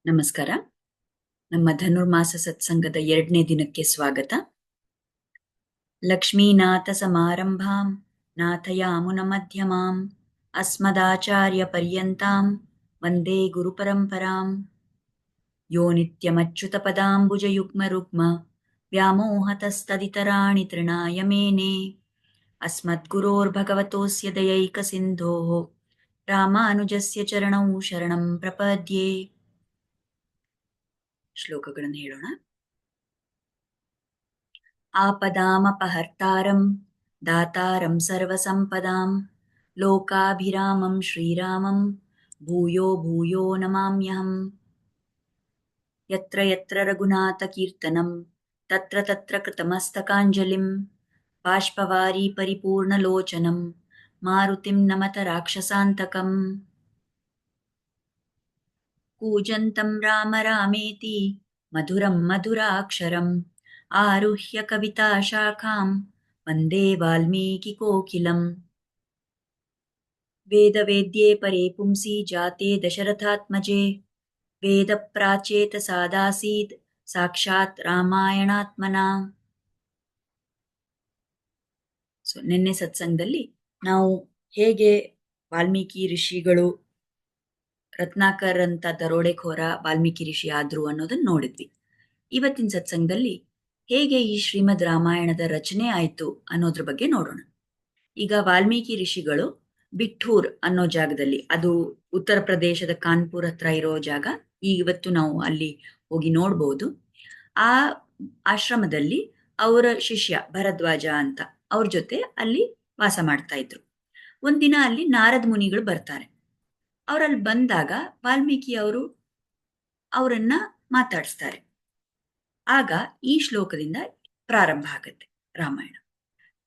ನಮಸ್ಕಾರ. ನಮ್ಮ ಧನುರ್ಮಾಸ ಸತ್ಸಂಗದ 2ನೇ ದಿನಕ್ಕೆ ಸ್ವಾಗತ. ಲಕ್ಷ್ಮೀನಾಥ ಸಮಾರಂಭಾಂ ನಾಥಯಾಮುನ ಮಧ್ಯಮಾಂ ಅಸ್ಮದಾಚಾರ್ಯ ಪರ್ಯಂತಾಂ ವಂದೇ ಗುರುಪರಂಪರಾಂ. ಯೋ ನಿತ್ಯಮಚ್ಯುತ ಪದಾಂಬುಜ ಯುಗ್ಮ ರುಗ್ಮ ವ್ಯಾಮೋಹತಸ್ತದಿತರಾಣಿ ತೃಣಾಯ ಮೇನೆ ಅಸ್ಮದ್ಗುರೋರ್ಭಗವತೋಸ್ಯ ದಯೈಕ ಸಿಂಧೋಃ ರಾಮಾನುಜಸ್ಯ ಚರಣೌ ಶರಣಂ ಪ್ರಪದ್ಯೆ. ಶ್ಲೋಕಗಳನ್ನು ಹೇಳೋಣ. ಆಪದಾಮಪಹರ್ತಾರಂ ದಾತಾರಂ ಸರ್ವಸಂಪದಾಂ ಲೋಕಾಭಿರಾಮಂ ಶ್ರೀರಾಮಂ ಭೂಯೋ ಭೂಯೋ ನಮಾಮ್ಯಹಂ. ಯತ್ರ ಯತ್ರ ರಘುನಾಥಕೀರ್ತನಂ ತತ್ರ ತತ್ರ ಕೃತಮಸ್ತಕಾಂಜಲಿಂ ಬಾಷ್ಪವಾರಿ ಪರಿಪೂರ್ಣಲೋಚನಂ ಮಾರುತಿಂ ನಮತ ರಾಕ್ಷಸಾಂತಕಂ. ಕೂಜಂತಂ ರಾಮ ರಾಮೇತಿ ಮಧುರಂ ಮಧುರಾಕ್ಷರಂ ಆರುಹ್ಯ ಕವಿತಾ ಶಾಖಾಂ ವಂದೇ ವಾಲ್ಮೀಕಿ ಕೋಕಿಲಂ. ವೇದ ವೇದ್ಯೆ ಪರೇ ಪುಂಸಿ ಜಾತೆ ದಶರಥಾತ್ಮಜೆ ವೇದ ಪ್ರಾಚೇತ ಸಾದಾಸೀತ್ ಸಾಕ್ಷಾತ್ ರಾಮಾಯಣಾತ್ಮನ. ನಿನ್ನೆ ಸತ್ಸಂಗದಲ್ಲಿ ನಾವು ಹೇಗೆ ವಾಲ್ಮೀಕಿ ಋಷಿಗಳು ರತ್ನಾಕರ್ ಅಂತ ದರೋಡೆಖೋರ ವಾಲ್ಮೀಕಿ ಋಷಿ ಆದ್ರು ಅನ್ನೋದನ್ನ ನೋಡಿದ್ವಿ. ಇವತ್ತಿನ ಸತ್ಸಂಗದಲ್ಲಿ ಹೇಗೆ ಈ ಶ್ರೀಮದ್ ರಾಮಾಯಣದ ರಚನೆ ಆಯ್ತು ಅನ್ನೋದ್ರ ಬಗ್ಗೆ ನೋಡೋಣ. ಈಗ ವಾಲ್ಮೀಕಿ ಋಷಿಗಳು ಬಿಠೂರ್ ಅನ್ನೋ ಜಾಗದಲ್ಲಿ, ಅದು ಉತ್ತರ ಪ್ರದೇಶದ ಕಾನ್ಪುರ್ ಹತ್ರ ಇರೋ ಜಾಗ, ಇವತ್ತು ನಾವು ಅಲ್ಲಿ ಹೋಗಿ ನೋಡ್ಬೋದು. ಆ ಆಶ್ರಮದಲ್ಲಿ ಅವರ ಶಿಷ್ಯ ಭರದ್ವಾಜ ಅಂತ ಅವ್ರ ಜೊತೆ ಅಲ್ಲಿ ವಾಸ ಮಾಡ್ತಾ ಇದ್ರು. ಒಂದಿನ ಅಲ್ಲಿ ನಾರದ ಮುನಿಗಳು ಬರ್ತಾರೆ. ಅವರಲ್ಲಿ ಬಂದಾಗ ವಾಲ್ಮೀಕಿ ಅವರು ಅವರನ್ನ ಮಾತಾಡಿಸ್ತಾರೆ. ಆಗ ಈ ಶ್ಲೋಕದಿಂದ ಪ್ರಾರಂಭ ಆಗುತ್ತೆ ರಾಮಾಯಣ.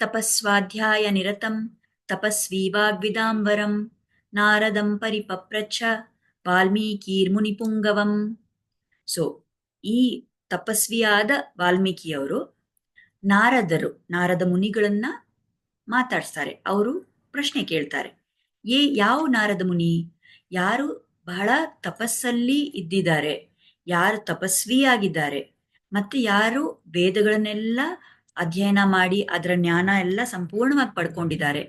ತಪಸ್ವಾಧ್ಯಾಯ ನಿರತಂ ತಪಸ್ವಿ ವಾಗ್ವಿದಾಂಬರಂ ನಾರದಂ ಪರಿಪಪ್ರಚ್ಛ ವಾಲ್ಮೀಕಿರ್ಮುನಿಪುಂಗವಂ. ಸೊ ಈ ತಪಸ್ವಿಯಾದ ವಾಲ್ಮೀಕಿಯವರು ನಾರದ ಮುನಿಗಳನ್ನ ಮಾತಾಡಿಸ್ತಾರೆ. ಅವರು ಪ್ರಶ್ನೆ ಕೇಳ್ತಾರೆ. ಯಾವ ನಾರದ ಮುನಿ? ಯಾರು ಬಹಳ ತಪಸ್ಸಲ್ಲಿ ಇದ್ದಿದ್ದಾರೆ, ಯಾರು ತಪಸ್ವಿಯಾಗಿದ್ದಾರೆ, ಮತ್ತೆ ಯಾರು ವೇದಗಳನ್ನೆಲ್ಲ ಅಧ್ಯಯನ ಮಾಡಿ ಅದರ ಜ್ಞಾನ ಎಲ್ಲ ಸಂಪೂರ್ಣವಾಗಿ ಪಡ್ಕೊಂಡಿದ್ದಾರೆ,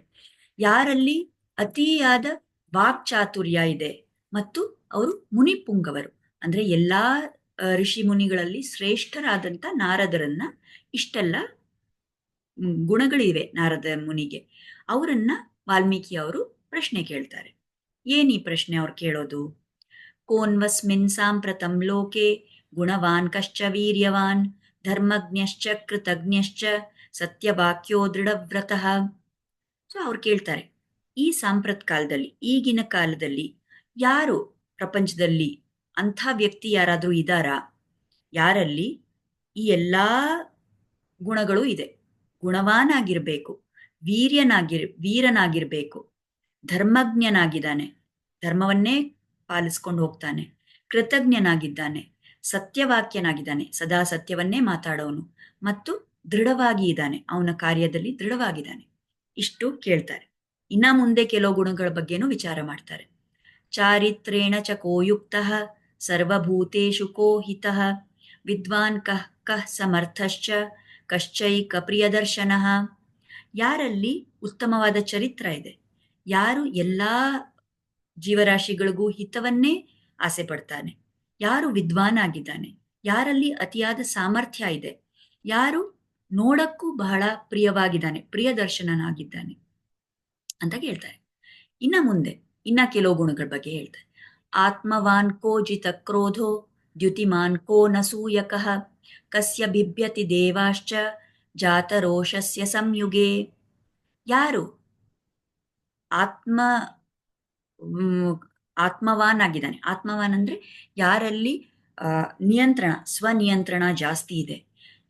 ಯಾರಲ್ಲಿ ಅತಿಯಾದ ವಾಕ್ಚಾತುರ್ಯ ಇದೆ, ಮತ್ತು ಅವರು ಮುನಿಪುಂಗವರು ಅಂದ್ರೆ ಎಲ್ಲಾ ಋಷಿ ಮುನಿಗಳಲ್ಲಿ ಶ್ರೇಷ್ಠರಾದಂಥ ನಾರದರನ್ನ, ಇಷ್ಟೆಲ್ಲ ಗುಣಗಳಿವೆ ನಾರದ ಮುನಿಗೆ, ಅವರನ್ನ ವಾಲ್ಮೀಕಿ ಅವರು ಪ್ರಶ್ನೆ ಕೇಳ್ತಾರೆ. ಏನ್ ಈ ಪ್ರಶ್ನೆ ಅವ್ರು ಕೇಳೋದು? ಕೋನ್ವಸ್ಮಿನ್ ಸಾಂಪ್ರತಂ ಲೋಕೆ ಗುಣವಾನ್ ಕಶ್ಚ ವೀರ್ಯವಾನ್ ಧರ್ಮಜ್ಞಶ್ಚ ಕೃತಜ್ಞಶ್ಚ ಸತ್ಯವಾಕ್ಯೋ ದೃಢವ್ರತಃ. ಸೊ ಅವ್ರು ಕೇಳ್ತಾರೆ, ಈ ಸಾಂಪ್ರತ್ ಕಾಲದಲ್ಲಿ, ಈಗಿನ ಕಾಲದಲ್ಲಿ ಯಾರು ಪ್ರಪಂಚದಲ್ಲಿ ಅಂಥ ವ್ಯಕ್ತಿ ಯಾರಾದ್ರೂ ಇದ್ದಾರಾ ಯಾರಲ್ಲಿ ಈ ಎಲ್ಲಾ ಗುಣಗಳು ಇದೆ? ಗುಣವಾನಾಗಿರ್ಬೇಕು, ವೀರನಾಗಿರ್ಬೇಕು, ಧರ್ಮಜ್ಞನಾಗಿದ್ದಾನೆ, ಧರ್ಮವನ್ನೇ ಪಾಲಿಸ್ಕೊಂಡು ಹೋಗ್ತಾನೆ, ಕೃತಜ್ಞನಾಗಿದ್ದಾನೆ, ಸತ್ಯವಾಕ್ಯನಾಗಿದ್ದಾನೆ, ಸದಾ ಸತ್ಯವನ್ನೇ ಮಾತಾಡೋನು, ಮತ್ತು ದೃಢವಾಗಿ ಇದ್ದಾನೆ, ಅವನ ಕಾರ್ಯದಲ್ಲಿ ದೃಢವಾಗಿದ್ದಾನೆ. ಇಷ್ಟು ಕೇಳ್ತಾರೆ. ಇನ್ನ ಮುಂದೆ ಕೆಲವು ಗುಣಗಳ ಬಗ್ಗೆನೂ ವಿಚಾರ ಮಾಡ್ತಾರೆ. ಚಾರಿತ್ರೇಣ ಚ ಕೋಯುಕ್ತಃ ಸರ್ವಭೂತೇಷು ಕೋ ಹಿತಃ ವಿದ್ವಾನ್ ಕಃ ಕಃ ಸಮರ್ಥಶ್ಚ ಕಶ್ಚೈಕ ಪ್ರಿಯದರ್ಶನಃ. ಯಾರಲ್ಲಿ ಉತ್ತಮವಾದ ಚರಿತ್ರ ಇದೆ, ಯಾರು ಎಲ್ಲಾ ಜೀವರಾಶಿಗಳಿಗೂ ಹಿತವನ್ನೇ ಆಸೆ ಪಡ್ತಾನೆ, ಯಾರು ವಿದ್ವಾನಾಗಿದ್ದಾನೆ, ಯಾರಲ್ಲಿ ಅತಿಯಾದ ಸಾಮರ್ಥ್ಯ ಇದೆ, ಯಾರು ನೋಡಕ್ಕೂ ಬಹಳ ಪ್ರಿಯವಾಗಿದ್ದಾನೆ, ಪ್ರಿಯದರ್ಶನನಾಗಿದ್ದಾನೆ ಅಂತ ಹೇಳ್ತಾರೆ. ಇನ್ನ ಮುಂದೆ ಇನ್ನ ಕೆಲವು ಗುಣಗಳ ಬಗ್ಗೆ ಹೇಳ್ತಾರೆ. ಆತ್ಮವಾನ್ ಕೋ ಜಿತ ಕ್ರೋಧೋ ದ್ಯುತಿಮಾನ್ ಕೋ ನಸೂಯಕಃ ಕಸ್ಯ ಬಿಭ್ಯತಿ ದೇವಾಶ್ಚ ಜಾತರೋಷಸ್ಯ ಸಂಯುಗೆ. ಯಾರು ಆತ್ಮವಾನ್ ಆಗಿದ್ದಾನೆ, ಆತ್ಮವಾನ್ ಅಂದ್ರೆ ಯಾರಲ್ಲಿ ನಿಯಂತ್ರಣ, ಸ್ವನಿಯಂತ್ರಣ ಜಾಸ್ತಿ ಇದೆ,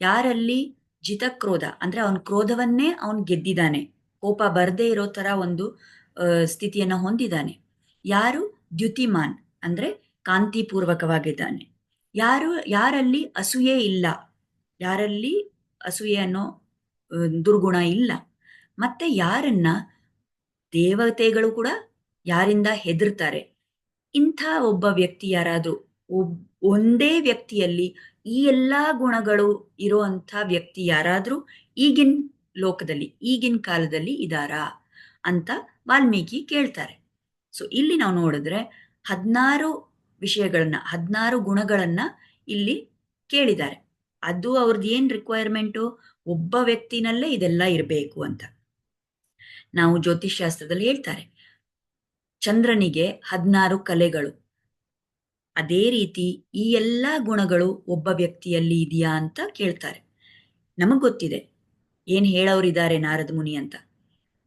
ಯಾರಲ್ಲಿ ಜಿತಕ್ರೋಧ ಅಂದ್ರೆ ಅವನ ಕ್ರೋಧವನ್ನೇ ಅವನ್ ಗೆದ್ದಿದ್ದಾನೆ, ಕೋಪ ಬರದೇ ಇರೋ ತರ ಒಂದು ಸ್ಥಿತಿಯನ್ನ ಹೊಂದಿದ್ದಾನೆ, ಯಾರು ದ್ಯುತಿಮಾನ್ ಅಂದ್ರೆ ಕಾಂತಿಪೂರ್ವಕವಾಗಿದ್ದಾನೆ, ಯಾರಲ್ಲಿ ಅಸೂಯೆ ಇಲ್ಲ, ಯಾರಲ್ಲಿ ಅಸೂಯೆ ಅನ್ನೋ ದುರ್ಗುಣ ಇಲ್ಲ, ಮತ್ತೆ ಯಾರನ್ನ ದೇವತೆಗಳು ಕೂಡ ಯಾರಿಂದ ಹೆದರ್ತಾರೆ, ಇಂಥ ಒಬ್ಬ ವ್ಯಕ್ತಿ ಯಾರಾದ್ರೂ ಒಂದೇ ವ್ಯಕ್ತಿಯಲ್ಲಿ ಈ ಎಲ್ಲಾ ಗುಣಗಳು ಇರುವಂಥ ವ್ಯಕ್ತಿ ಯಾರಾದ್ರೂ ಈಗಿನ ಲೋಕದಲ್ಲಿ, ಈಗಿನ ಕಾಲದಲ್ಲಿ ಇದಾರಾ ಅಂತ ವಾಲ್ಮೀಕಿ ಕೇಳ್ತಾರೆ. ಸೊ ಇಲ್ಲಿ ನಾವು ನೋಡಿದ್ರೆ 16 ವಿಷಯಗಳನ್ನ, 16 ಗುಣಗಳನ್ನ ಇಲ್ಲಿ ಕೇಳಿದ್ದಾರೆ. ಅದು ಅವ್ರದ್ದು ಏನ್ ರಿಕ್ವೈರ್ಮೆಂಟು, ಒಬ್ಬ ವ್ಯಕ್ತಿನಲ್ಲೇ ಇದೆಲ್ಲ ಇರಬೇಕು ಅಂತ. ನಾವು ಜ್ಯೋತಿಷ್ ಶಾಸ್ತ್ರದಲ್ಲಿ ಹೇಳ್ತಾರೆ, ಚಂದ್ರನಿಗೆ 16 ಕಲೆಗಳು. ಅದೇ ರೀತಿ ಈ ಎಲ್ಲಾ ಗುಣಗಳು ಒಬ್ಬ ವ್ಯಕ್ತಿಯಲ್ಲಿ ಇದೆಯಾ ಅಂತ ಕೇಳ್ತಾರೆ. ನಮಗ್ ಗೊತ್ತಿದೆ ಏನ್ ಹೇಳೋರಿದ್ದಾರೆ ನಾರದ ಮುನಿ ಅಂತ.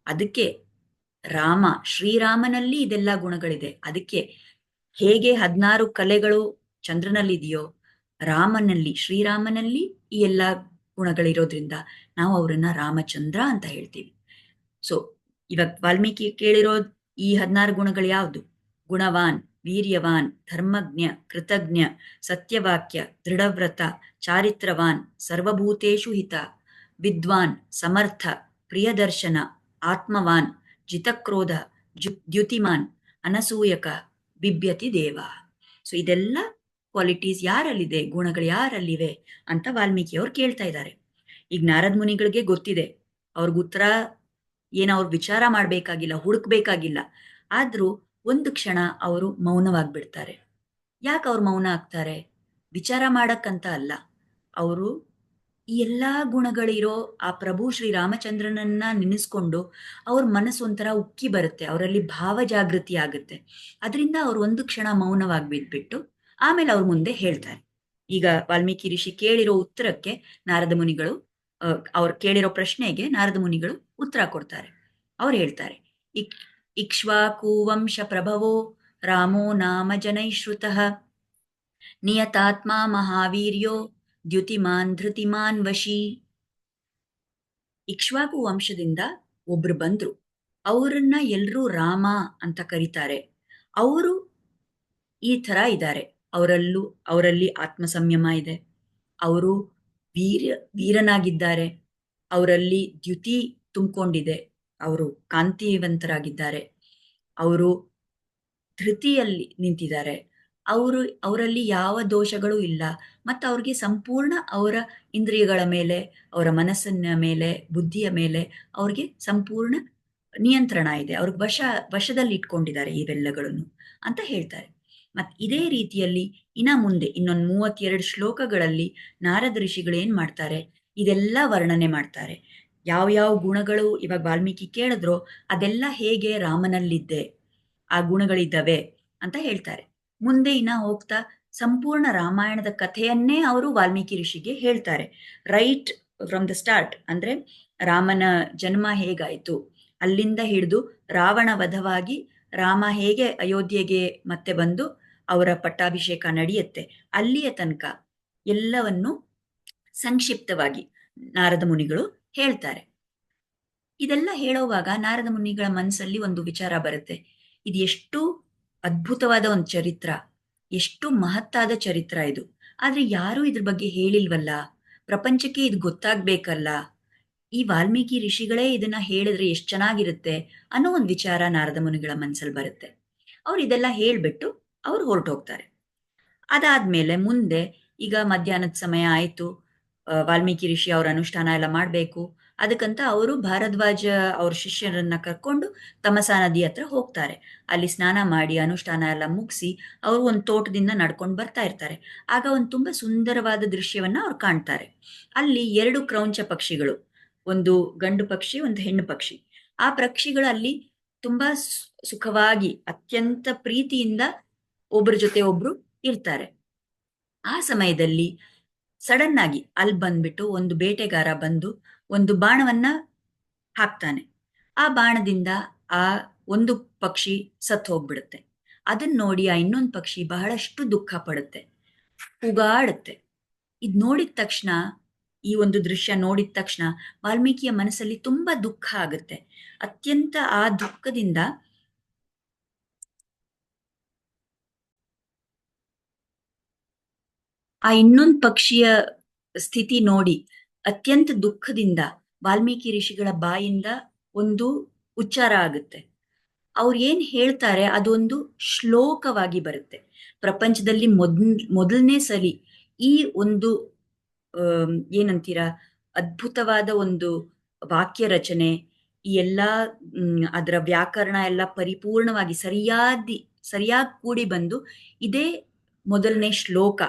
ಅದಕ್ಕೆ ರಾಮ, ಶ್ರೀರಾಮನಲ್ಲಿ ಇದೆಲ್ಲ ಗುಣಗಳಿದೆ. ಅದಕ್ಕೆ ಹೇಗೆ 16 ಕಲೆಗಳು ಚಂದ್ರನಲ್ಲಿದೆಯೋ, ರಾಮನಲ್ಲಿ, ಶ್ರೀರಾಮನಲ್ಲಿ ಈ ಎಲ್ಲಾ ಗುಣಗಳಿರೋದ್ರಿಂದ ನಾವು ಅವರನ್ನ ರಾಮಚಂದ್ರ ಅಂತ ಹೇಳ್ತೀವಿ. ಸೊ ಇವಾಗ ವಾಲ್ಮೀಕಿ ಕೇಳಿರೋ ಈ 16 ಗುಣಗಳು ಯಾವುದು? ಗುಣವಾನ್, ವೀರ್ಯವಾನ್, ಧರ್ಮಜ್ಞ, ಕೃತಜ್ಞ, ಸತ್ಯವಾಕ್ಯ, ದೃಢವ್ರತ, ಚಾರಿತ್ರವಾನ್, ಸರ್ವಭೂತೇಷು ಹಿತ, ವಿದ್ವಾನ್, ಸಮರ್ಥ, ಪ್ರಿಯದರ್ಶನ, ಆತ್ಮವಾನ್, ಜಿತಕ್ರೋಧ, ದ್ಯುತಿಮಾನ್, ಅನಸೂಯಕ, ಬಿಭ್ಯತಿ ದೇವ. ಸೊ ಇದೆಲ್ಲ ಕ್ವಾಲಿಟೀಸ್ ಯಾರಲ್ಲಿದೆ, ಗುಣಗಳು ಯಾರಲ್ಲಿವೆ ಅಂತ ವಾಲ್ಮೀಕಿ ಅವ್ರು ಕೇಳ್ತಾ ಇದ್ದಾರೆ. ಈಗ ನಾರದ್ ಮುನಿಗಳಿಗೆ ಗೊತ್ತಿದೆ, ಅವ್ರಿಗೆ ಉತ್ತರ ಅವ್ರು ವಿಚಾರ ಮಾಡ್ಬೇಕಾಗಿಲ್ಲ, ಹುಡುಕ್ಬೇಕಾಗಿಲ್ಲ. ಆದ್ರೂ ಒಂದು ಕ್ಷಣ ಅವರು ಮೌನವಾಗ್ಬಿಡ್ತಾರೆ. ಯಾಕೆ ಅವ್ರು ಮೌನ ಆಗ್ತಾರೆ? ವಿಚಾರ ಮಾಡಕ್ಕಂತ ಅಲ್ಲ, ಅವರು ಈ ಎಲ್ಲಾ ಗುಣಗಳಿರೋ ಆ ಪ್ರಭು ಶ್ರೀರಾಮಚಂದ್ರನನ್ನ ನೆನೆಸ್ಕೊಂಡು ಅವ್ರ ಮನಸ್ಸು ಒಂಥರ ಉಕ್ಕಿ ಬರುತ್ತೆ, ಅವರಲ್ಲಿ ಭಾವ ಜಾಗೃತಿ ಆಗುತ್ತೆ. ಅದರಿಂದ ಅವ್ರು ಒಂದು ಕ್ಷಣ ಮೌನವಾಗಿ ಬಿದ್ಬಿಟ್ಟು ಆಮೇಲೆ ಅವ್ರ ಮುಂದೆ ಹೇಳ್ತಾರೆ. ಈಗ ವಾಲ್ಮೀಕಿ ಋಷಿ ಕೇಳಿರೋ ಉತ್ತರಕ್ಕೆ ನಾರದ ಮುನಿಗಳು, ಅವ್ರು ಕೇಳಿರೋ ಪ್ರಶ್ನೆಗೆ ನಾರದ ಮುನಿಗಳು ಉತ್ತರ ಕೊಡ್ತಾರೆ. ಅವ್ರು ಹೇಳ್ತಾರೆ, ಇಕ್ಷ್ವಾಕು ವಂಶ ಪ್ರಭವೋ ರಾಮೋ ನಾಮ ಜನೈಶ್ರುತಃ ನಿಯತಾತ್ಮ ಮಹಾವೀರ್ಯೋ ದ್ಯುತಿಮಾನ್ ಧೃತಿಮಾನ್ ವಶಿ. ಇಕ್ಷ್ವಾಕು ವಂಶದಿಂದ ಒಬ್ರು ಬಂದ್ರು, ಅವರನ್ನ ಎಲ್ರೂ ರಾಮ ಅಂತ ಕರೀತಾರೆ. ಅವರು ಈ ತರ ಇದ್ದಾರೆ, ಅವರಲ್ಲಿ ಆತ್ಮ ಸಂಯಮ ಇದೆ, ಅವರು ವೀರನಾಗಿದ್ದಾರೆ, ಅವರಲ್ಲಿ ದ್ಯುತಿ ತುಂಬಿಕೊಂಡಿದೆ, ಅವರು ಕಾಂತಿವಂತರಾಗಿದ್ದಾರೆ, ಅವರು ಧೃತಿಯಲ್ಲಿ ನಿಂತಿದ್ದಾರೆ, ಅವರಲ್ಲಿ ಯಾವ ದೋಷಗಳು ಇಲ್ಲ, ಮತ್ತು ಅವ್ರಿಗೆ ಸಂಪೂರ್ಣ ಅವರ ಇಂದ್ರಿಯಗಳ ಮೇಲೆ, ಅವರ ಮನಸ್ಸಿನ ಮೇಲೆ, ಬುದ್ಧಿಯ ಮೇಲೆ ಅವ್ರಿಗೆ ಸಂಪೂರ್ಣ ನಿಯಂತ್ರಣ ಇದೆ, ಅವ್ರಿಗೆ ವಶದಲ್ಲಿ ಇಟ್ಕೊಂಡಿದ್ದಾರೆ ಇವೆಲ್ಲಗಳನ್ನು ಅಂತ ಹೇಳ್ತಾರೆ. ಮತ್ ಇದೇ ರೀತಿಯಲ್ಲಿ ಮುಂದೆ ಇನ್ನೊಂದು 32 ಶ್ಲೋಕಗಳಲ್ಲಿ ನಾರದ ಋಷಿಗಳು ಏನ್ ಮಾಡ್ತಾರೆ, ಇದೆಲ್ಲ ವರ್ಣನೆ ಮಾಡ್ತಾರೆ. ಯಾವ ಗುಣಗಳು ಇವಾಗ ವಾಲ್ಮೀಕಿ ಕೇಳಿದ್ರೋ ಅದೆಲ್ಲ ಹೇಗೆ ರಾಮನಲ್ಲಿದ್ದೆ, ಆ ಗುಣಗಳಿದ್ದಾವೆ ಅಂತ ಹೇಳ್ತಾರೆ. ಮುಂದೆ ಹೋಗ್ತಾ ಸಂಪೂರ್ಣ ರಾಮಾಯಣದ ಕಥೆಯನ್ನೇ ಅವರು ವಾಲ್ಮೀಕಿ ಋಷಿಗೆ ಹೇಳ್ತಾರೆ. ರೈಟ್ ಫ್ರಮ್ ದ ಸ್ಟಾರ್ಟ್, ಅಂದ್ರೆ ರಾಮನ ಜನ್ಮ ಹೇಗಾಯ್ತು, ಅಲ್ಲಿಂದ ಹಿಡಿದು ರಾವಣ ವಧವಾಗಿ ರಾಮ ಹೇಗೆ ಅಯೋಧ್ಯೆಗೆ ಮತ್ತೆ ಬಂದು ಅವರ ಪಟ್ಟಾಭಿಷೇಕ ನಡೆಯುತ್ತೆ, ಅಲ್ಲಿಯ ತನಕ ಎಲ್ಲವನ್ನು ಸಂಕ್ಷಿಪ್ತವಾಗಿ ನಾರದ ಮುನಿಗಳು ಹೇಳ್ತಾರೆ. ಇದೆಲ್ಲ ಹೇಳುವಾಗ ನಾರದ ಮುನಿಗಳ ಮನಸ್ಸಲ್ಲಿ ಒಂದು ವಿಚಾರ ಬರುತ್ತೆ, ಇದು ಎಷ್ಟು ಅದ್ಭುತವಾದ ಒಂದು ಚರಿತ್ರ, ಎಷ್ಟು ಮಹತ್ತಾದ ಚರಿತ್ರ ಇದು. ಆದ್ರೆ ಯಾರೂ ಇದ್ರ ಬಗ್ಗೆ ಹೇಳಿಲ್ವಲ್ಲ, ಪ್ರಪಂಚಕ್ಕೆ ಇದು ಗೊತ್ತಾಗ್ಬೇಕಲ್ಲ, ಈ ವಾಲ್ಮೀಕಿ ಋಷಿಗಳೇ ಇದನ್ನ ಹೇಳಿದ್ರೆ ಎಷ್ಟು ಚೆನ್ನಾಗಿರುತ್ತೆ ಅನ್ನೋ ಒಂದು ವಿಚಾರ ನಾರದ ಮುನಿಗಳ ಮನಸ್ಸಲ್ಲಿ ಬರುತ್ತೆ. ಅವ್ರು ಇದೆಲ್ಲ ಹೇಳ್ಬಿಟ್ಟು ಅವ್ರು ಹೊರಟೋಗ್ತಾರೆ. ಅದಾದ್ಮೇಲೆ ಮುಂದೆ ಈಗ ಮಧ್ಯಾಹ್ನದ ಸಮಯ ಆಯ್ತು, ವಾಲ್ಮೀಕಿ ಋಷಿ ಅವ್ರ ಅನುಷ್ಠಾನ ಎಲ್ಲ ಮಾಡ್ಬೇಕು. ಅದಕ್ಕಂತ ಅವರು ಭಾರದ್ವಾಜ ಅವ್ರ ಶಿಷ್ಯರನ್ನ ಕರ್ಕೊಂಡು ತಮಸಾ ನದಿ ಹತ್ರ ಹೋಗ್ತಾರೆ. ಅಲ್ಲಿ ಸ್ನಾನ ಮಾಡಿ ಅನುಷ್ಠಾನ ಎಲ್ಲ ಮುಗಿಸಿ ಅವರು ಒಂದು ತೋಟದಿಂದ ನಡ್ಕೊಂಡು ಬರ್ತಾ ಇರ್ತಾರೆ. ಆಗ ಒಂದು ತುಂಬಾ ಸುಂದರವಾದ ದೃಶ್ಯವನ್ನ ಅವ್ರು ಕಾಣ್ತಾರೆ. ಅಲ್ಲಿ 2 ಕ್ರೌಂಚ ಪಕ್ಷಿಗಳು, ಒಂದು ಗಂಡು ಪಕ್ಷಿ, ಒಂದು ಹೆಣ್ಣು ಪಕ್ಷಿ. ಆ ಪಕ್ಷಿಗಳಲ್ಲಿ ತುಂಬಾ ಸುಖವಾಗಿ ಅತ್ಯಂತ ಪ್ರೀತಿಯಿಂದ ಒಬ್ಬರ ಜೊತೆ ಒಬ್ರು ಇರ್ತಾರೆ. ಆ ಸಮಯದಲ್ಲಿ ಸಡನ್ ಆಗಿ ಅಲ್ಲಿ ಬಂದ್ಬಿಟ್ಟು ಒಂದು ಬೇಟೆಗಾರ ಬಂದು ಒಂದು ಬಾಣವನ್ನ ಹಾಕ್ತಾನೆ. ಆ ಬಾಣದಿಂದ ಆ ಒಂದು ಪಕ್ಷಿ ಸತ್ತು ಹೋಗ್ಬಿಡುತ್ತೆ. ಅದನ್ನ ನೋಡಿ ಆ ಇನ್ನೊಂದು ಪಕ್ಷಿ ಬಹಳಷ್ಟು ದುಃಖ ಪಡುತ್ತೆ, ಕೂಗಾಡುತ್ತೆ. ಇದ್ ನೋಡಿದ ತಕ್ಷಣ, ಈ ಒಂದು ದೃಶ್ಯ ನೋಡಿದ ತಕ್ಷಣ ವಾಲ್ಮೀಕಿಯ ಮನಸ್ಸಲ್ಲಿ ತುಂಬಾ ದುಃಖ ಆಗುತ್ತೆ. ಅತ್ಯಂತ ಆ ದುಃಖದಿಂದ ಆ ಇನ್ನೊಂದು ಪಕ್ಷಿಯ ಸ್ಥಿತಿ ನೋಡಿ ಅತ್ಯಂತ ದುಃಖದಿಂದ ವಾಲ್ಮೀಕಿ ಋಷಿಗಳ ಬಾಯಿಂದ ಒಂದು ಉಚ್ಚಾರ ಆಗುತ್ತೆ, ಅವ್ರು ಏನ್ ಹೇಳ್ತಾರೆ ಅದೊಂದು ಶ್ಲೋಕವಾಗಿ ಬರುತ್ತೆ. ಪ್ರಪಂಚದಲ್ಲಿ ಮೊದಲನೇ ಸಲಿ ಈ ಒಂದು ಏನಂತೀರಾ, ಅದ್ಭುತವಾದ ಒಂದು ವಾಕ್ಯ ರಚನೆ, ಈ ಎಲ್ಲಾ ಅದರ ವ್ಯಾಕರಣ ಎಲ್ಲ ಪರಿಪೂರ್ಣವಾಗಿ ಸರಿಯಾಗಿ ಕೂಡಿ ಬಂದು ಇದೇ ಮೊದಲನೇ ಶ್ಲೋಕ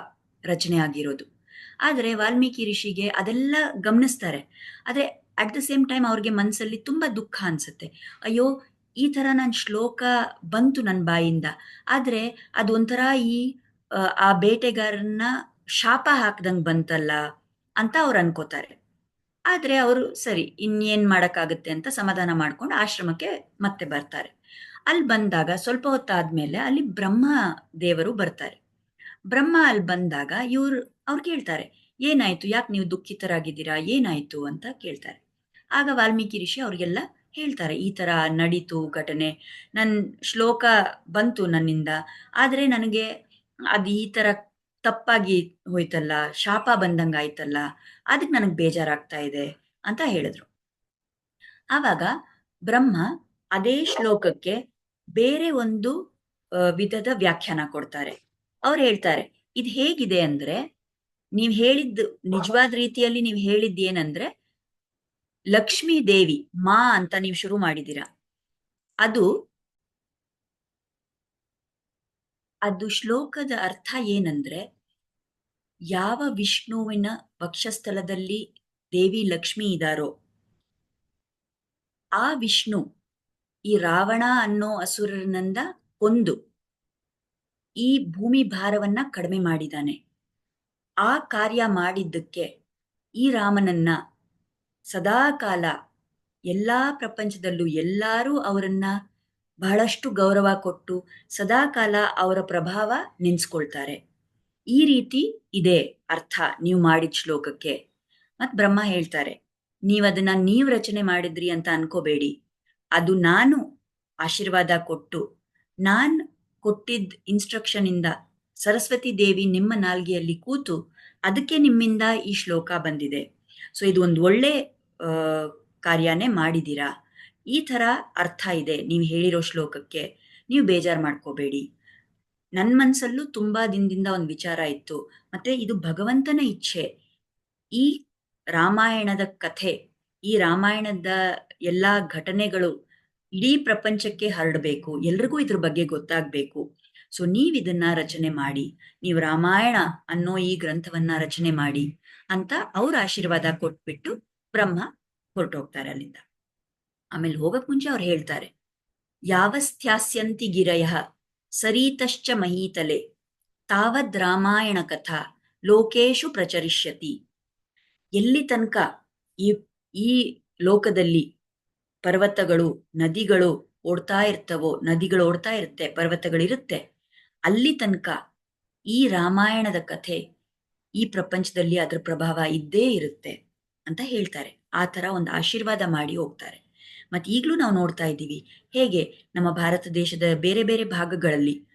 ರಚನೆ ಆಗಿರೋದು. ಆದರೆ ವಾಲ್ಮೀಕಿ ಋಷಿಗೆ ಅದೆಲ್ಲ ಗಮನಿಸ್ತಾರೆ. ಆದ್ರೆ ಅಟ್ ದ ಸೇಮ್ ಟೈಮ್ ಅವ್ರಿಗೆ ಮನಸ್ಸಲ್ಲಿ ತುಂಬಾ ದುಃಖ ಅನ್ಸುತ್ತೆ. ಅಯ್ಯೋ! ಈ ತರ ನನ್ ಶ್ಲೋಕ ಬಂತು ನನ್ ಬಾಯಿಂದ. ಆದ್ರೆ ಅದೊಂಥರ ಈ ಆ ಬೇಟೆಗಾರನ್ನ ಶಾಪ ಹಾಕ್ದಂಗ್ ಬಂತಲ್ಲ ಅಂತ ಅವ್ರು ಅನ್ಕೋತಾರೆ. ಆದ್ರೆ ಅವರು ಸರಿ ಇನ್ನೇನ್ ಮಾಡಕ್ಕಾಗತ್ತೆ ಅಂತ ಸಮಾಧಾನ ಮಾಡ್ಕೊಂಡು ಆಶ್ರಮಕ್ಕೆ ಮತ್ತೆ ಬರ್ತಾರೆ. ಅಲ್ಲಿ ಬಂದಾಗ ಸ್ವಲ್ಪ ಹೊತ್ತಾದ್ಮೇಲೆ ಅಲ್ಲಿ ಬ್ರಹ್ಮ ದೇವರು ಬರ್ತಾರೆ. ಬ್ರಹ್ಮ ಅಲ್ಲಿ ಬಂದಾಗ ಅವ್ರು ಕೇಳ್ತಾರೆ, "ಏನಾಯ್ತು? ಯಾಕೆ ನೀವು ದುಃಖಿತರಾಗಿದ್ದೀರಾ? ಏನಾಯ್ತು?" ಅಂತ ಕೇಳ್ತಾರೆ. ಆಗ ವಾಲ್ಮೀಕಿ ಋಷಿ ಅವ್ರಿಗೆಲ್ಲ ಹೇಳ್ತಾರೆ, "ಈ ತರ ನಡೀತು ಘಟನೆ. ನನ್ ಶ್ಲೋಕ ಬಂತು ನನ್ನಿಂದ. ಆದ್ರೆ ನನಗೆ ಅದು ಈ ತರ ತಪ್ಪಾಗಿ ಹೋಯ್ತಲ್ಲ, ಶಾಪ ಬಂದಂಗಾಯ್ತಲ್ಲ, ಅದಕ್ಕೆ ನನಗೆ ಬೇಜಾರಾಗ್ತಾ ಇದೆ" ಅಂತ ಹೇಳಿದ್ರು. ಆವಾಗ ಬ್ರಹ್ಮ ಅದೇ ಶ್ಲೋಕಕ್ಕೆ ಬೇರೆ ಒಂದು ವಿಧದ ವ್ಯಾಖ್ಯಾನ ಕೊಡ್ತಾರೆ. ಅವ್ರು ಹೇಳ್ತಾರೆ, "ಇದು ಹೇಗಿದೆ ಅಂದ್ರೆ, ನೀವ್ ಹೇಳಿದ್ದು ನಿಜವಾದ ರೀತಿಯಲ್ಲಿ ನೀವ್ ಹೇಳಿದ್ದೇನಂದ್ರೆ, ಲಕ್ಷ್ಮೀ ದೇವಿ ಮಾ ಅಂತ ನೀವು ಶುರು ಮಾಡಿದೀರ. ಅದು ಅದು ಶ್ಲೋಕದ ಅರ್ಥ ಏನಂದ್ರೆ, ಯಾವ ವಿಷ್ಣುವಿನ ವಕ್ಷಸ್ಥಲದಲ್ಲಿ ದೇವಿ ಲಕ್ಷ್ಮಿ ಇದಾರೋ, ಆ ವಿಷ್ಣು ಈ ರಾವಣ ಅನ್ನೋ ಅಸುರನನ್ನ ಕೊಂದು ಈ ಭೂಮಿ ಭಾರವನ್ನ ಕಡಿಮೆ ಮಾಡಿದಾನೆ. ಆ ಕಾರ್ಯ ಮಾಡಿದ್ದಕ್ಕೆ ಈ ರಾಮನನ್ನ ಸದಾ ಕಾಲ ಎಲ್ಲಾ ಪ್ರಪಂಚದಲ್ಲೂ ಎಲ್ಲರೂ ಅವರನ್ನ ಬಹಳಷ್ಟು ಗೌರವ ಕೊಟ್ಟು ಸದಾ ಕಾಲ ಅವರ ಪ್ರಭಾವ ನೆನ್ಸ್ಕೊಳ್ತಾರೆ. ಈ ರೀತಿ ಇದೆ ಅರ್ಥ ನೀವು ಮಾಡಿದ ಶ್ಲೋಕಕ್ಕೆ." ಮತ್ ಬ್ರಹ್ಮ ಹೇಳ್ತಾರೆ, ನೀವ್ ರಚನೆ ಮಾಡಿದ್ರಿ ಅಂತ ಅನ್ಕೋಬೇಡಿ. ಅದು ನಾನು ಆಶೀರ್ವಾದ ಕೊಟ್ಟು, ನಾನ್ ಕೊಟ್ಟಿದ್ದ ಇನ್ಸ್ಟ್ರಕ್ಷನ್ ಇಂದ ಸರಸ್ವತಿ ದೇವಿ ನಿಮ್ಮ ನಾಲ್ಗೆಯಲ್ಲಿ ಕೂತು ಅದಕ್ಕೆ ನಿಮ್ಮಿಂದ ಈ ಶ್ಲೋಕ ಬಂದಿದೆ. ಸೊ ಇದು ಒಂದು ಒಳ್ಳೆ ಆ, ಕಾರ್ಯನೇ ಮಾಡಿದೀರಾ. ಈ ತರ ಅರ್ಥ ಇದೆ ನೀವು ಹೇಳಿರೋ ಶ್ಲೋಕಕ್ಕೆ. ನೀವು ಬೇಜಾರ್ ಮಾಡ್ಕೋಬೇಡಿ. ನನ್ ಮನ್ಸಲ್ಲೂ ತುಂಬಾ ದಿನದಿಂದ ಒಂದು ವಿಚಾರ ಇತ್ತು. ಮತ್ತೆ ಇದು ಭಗವಂತನ ಇಚ್ಛೆ. ಈ ರಾಮಾಯಣದ ಕಥೆ, ಈ ರಾಮಾಯಣದ ಎಲ್ಲಾ ಘಟನೆಗಳು ಇಡೀ ಪ್ರಪಂಚಕ್ಕೆ ಹರಡಬೇಕು. ಎಲ್ರಿಗೂ ಇದ್ರ ಬಗ್ಗೆ ಗೊತ್ತಾಗ್ಬೇಕು. ಸೊ ನೀವಿದನ್ನ ರಚನೆ ಮಾಡಿ. ನೀವು ರಾಮಾಯಣ ಅನ್ನೋ ಈ ಗ್ರಂಥವನ್ನ ರಚನೆ ಮಾಡಿ ಅಂತ ಅವ್ರ ಆಶೀರ್ವಾದ ಕೊಟ್ಬಿಟ್ಟು ಬ್ರಹ್ಮ ಹೊರಟೋಗ್ತಾರೆ ಅಲ್ಲಿಂದ. ಆಮೇಲೆ ಹೋಗಕ್ ಮುಂಚೆ ಅವ್ರು ಹೇಳ್ತಾರೆ, ಯಾವಸ್ಥ್ಯಾಸ್ಯಂತಿ ಗಿರಯಃ ಸರೀತಶ್ಚ ಮಹೀತಲೆ ತಾವದ್ ರಾಮಾಯಣ ಕಥಾ ಲೋಕೇಶು ಪ್ರಚರಿಷ್ಯತಿ. ಎಲ್ಲಿ ತನಕ ಈ ಈ ಲೋಕದಲ್ಲಿ ಪರ್ವತಗಳು, ನದಿಗಳು ನದಿಗಳು ಓಡ್ತಾ ಇರುತ್ತೆ, ಪರ್ವತಗಳಿರುತ್ತೆ, ಅಲ್ಲಿ ತನಕ ಈ ರಾಮಾಯಣದ ಕಥೆ ಈ ಪ್ರಪಂಚದಲ್ಲಿ ಅದ್ರ ಪ್ರಭಾವ ಇದ್ದೇ ಇರುತ್ತೆ ಅಂತ ಹೇಳ್ತಾರೆ. ಆ ತರ ಒಂದು ಆಶೀರ್ವಾದ ಮಾಡಿ ಹೋಗ್ತಾರೆ. ಮತ್ತೆ ಈಗಲೂ ನಾವು ನೋಡ್ತಾ ಇದ್ದೀವಿ ಹೇಗೆ ನಮ್ಮ ಭಾರತ ದೇಶದ ಬೇರೆ ಬೇರೆ ಭಾಗಗಳಲ್ಲಿ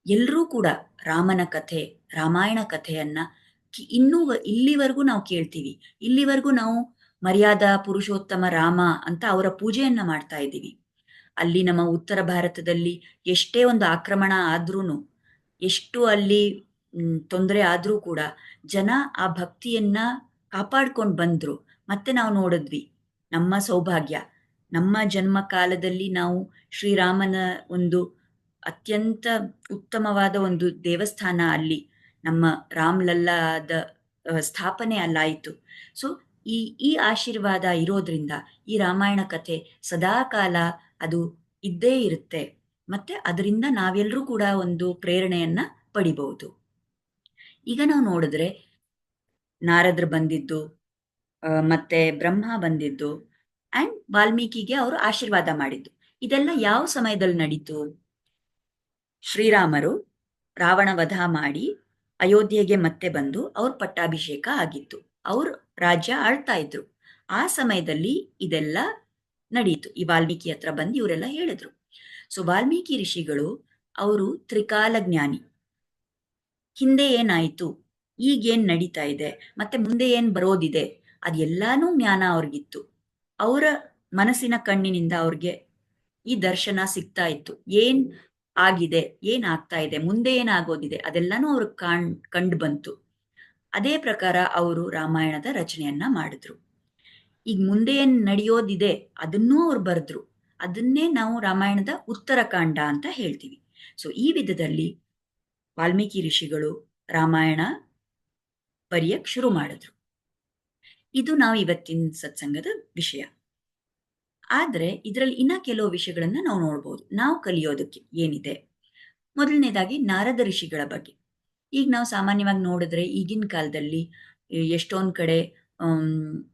ಎಲ್ಲರೂ ಕೂಡ ರಾಮನ ಕಥೆ, ರಾಮಾಯಣ ಕಥೆಯನ್ನ ಇನ್ನೂ ಇಲ್ಲಿವರೆಗೂ ನಾವು ಕೇಳ್ತೀವಿ. ಇಲ್ಲಿವರೆಗೂ ನಾವು ಮರ್ಯಾದಾ ಪುರುಷೋತ್ತಮ ರಾಮ ಅಂತ ಅವರ ಪೂಜೆಯನ್ನ ಮಾಡ್ತಾ ಇದ್ದೀವಿ. ಅಲ್ಲಿ ನಮ್ಮ ಉತ್ತರ ಭಾರತದಲ್ಲಿ ಎಷ್ಟೇ ಒಂದು ಆಕ್ರಮಣ ಆದ್ರೂನು, ಎಷ್ಟು ಅಲ್ಲಿ ತೊಂದರೆ ಆದ್ರೂ ಕೂಡ ಜನ ಆ ಭಕ್ತಿಯನ್ನ ಕಾಪಾಡ್ಕೊಂಡು ಬಂದ್ರು. ಮತ್ತೆ ನಾವು ನೋಡಿದ್ವಿ, ನಮ್ಮ ಸೌಭಾಗ್ಯ, ನಮ್ಮ ಜನ್ಮ ಕಾಲದಲ್ಲಿ ನಾವು ಶ್ರೀರಾಮನ ಒಂದು ಅತ್ಯಂತ ಉತ್ತಮವಾದ ಒಂದು ದೇವಸ್ಥಾನ ಅಲ್ಲಿ ನಮ್ಮ ರಾಮ್ಲಲ್ಲಾದ ಸ್ಥಾಪನೆ ಅಲ್ಲಾಯಿತು. ಸೊ ಈ ಆಶೀರ್ವಾದ ಇರೋದ್ರಿಂದ ಈ ರಾಮಾಯಣ ಕಥೆ ಸದಾ ಕಾಲ ಅದು ಇದ್ದೇ ಇರುತ್ತೆ. ಮತ್ತೆ ಅದರಿಂದ ನಾವೆಲ್ಲರೂ ಕೂಡ ಒಂದು ಪ್ರೇರಣೆಯನ್ನ ಪಡಿಬಹುದು. ಈಗ ನಾವು ನೋಡಿದ್ರೆ ನಾರದ್ರು ಬಂದಿದ್ದು, ಮತ್ತೆ ಬ್ರಹ್ಮ ಬಂದಿದ್ದು, ಅಂಡ್ ವಾಲ್ಮೀಕಿಗೆ ಅವರು ಆಶೀರ್ವಾದ ಮಾಡಿದ್ದು, ಇದೆಲ್ಲ ಯಾವ ಸಮಯದಲ್ಲಿ ನಡೀತು? ಶ್ರೀರಾಮರು ರಾವಣ ವಧ ಮಾಡಿ ಅಯೋಧ್ಯೆಗೆ ಮತ್ತೆ ಬಂದು ಅವ್ರ ಪಟ್ಟಾಭಿಷೇಕ ಆಗಿತ್ತು. ಅವ್ರು ರಾಜ್ಯ ಆಳ್ತಾ ಇದ್ರು. ಆ ಸಮಯದಲ್ಲಿ ಇದೆಲ್ಲ ನಡೀತು. ಈ ವಾಲ್ಮೀಕಿ ಹತ್ರ ಬಂದು ಇವರೆಲ್ಲ ಹೇಳಿದ್ರು. ಸೊ ವಾಲ್ಮೀಕಿ ಋಷಿಗಳು ಅವರು ತ್ರಿಕಾಲ ಜ್ಞಾನಿ. ಹಿಂದೆ ಏನಾಯ್ತು, ಈಗೇನ್ ನಡೀತಾ ಇದೆ, ಮತ್ತೆ ಮುಂದೆ ಏನ್ ಬರೋದಿದೆ, ಅದೆಲ್ಲಾನು ಜ್ಞಾನ ಅವ್ರಿಗಿತ್ತು. ಅವರ ಮನಸ್ಸಿನ ಕಣ್ಣಿನಿಂದ ಅವ್ರಿಗೆ ಈ ದರ್ಶನ ಸಿಗ್ತಾ ಇತ್ತು. ಏನ್ ಆಗಿದೆ, ಏನ್ ಆಗ್ತಾ ಇದೆ, ಮುಂದೆ ಏನಾಗೋದಿದೆ ಅದೆಲ್ಲಾನು ಅವ್ರಿಗೆ ಕಂಡು ಬಂತು. ಅದೇ ಪ್ರಕಾರ ಅವರು ರಾಮಾಯಣದ ರಚನೆಯನ್ನ ಮಾಡಿದ್ರು. ಈಗ ಮುಂದೆ ಏನ್ ನಡೆಯೋದಿದೆ ಅದನ್ನೂ ಅವ್ರು ಬರೆದ್ರು. ಅದನ್ನೇ ನಾವು ರಾಮಾಯಣದ ಉತ್ತರಕಾಂಡ ಅಂತ ಹೇಳ್ತೀವಿ. ಸೊ ಈ ವಿಧದಲ್ಲಿ ವಾಲ್ಮೀಕಿ ಋಷಿಗಳು ರಾಮಾಯಣ ಬರೆಯಕ್ ಶುರು ಮಾಡಿದ್ರು. ಇದು ನಾವು ಇವತ್ತಿನ ಸತ್ಸಂಗದ ವಿಷಯ. ಆದ್ರೆ ಇದರಲ್ಲಿ ಇನ್ನ ಕೆಲವು ವಿಷಯಗಳನ್ನ ನಾವು ನೋಡ್ಬೋದು, ನಾವು ಕಲಿಯೋದಕ್ಕೆ ಏನಿದೆ. ಮೊದಲನೇದಾಗಿ ನಾರದ ಋಷಿಗಳ ಬಗ್ಗೆ. ಈಗ ನಾವು ಸಾಮಾನ್ಯವಾಗಿ ನೋಡಿದ್ರೆ ಈಗಿನ ಕಾಲದಲ್ಲಿ ಎಷ್ಟೊಂದ್ ಕಡೆ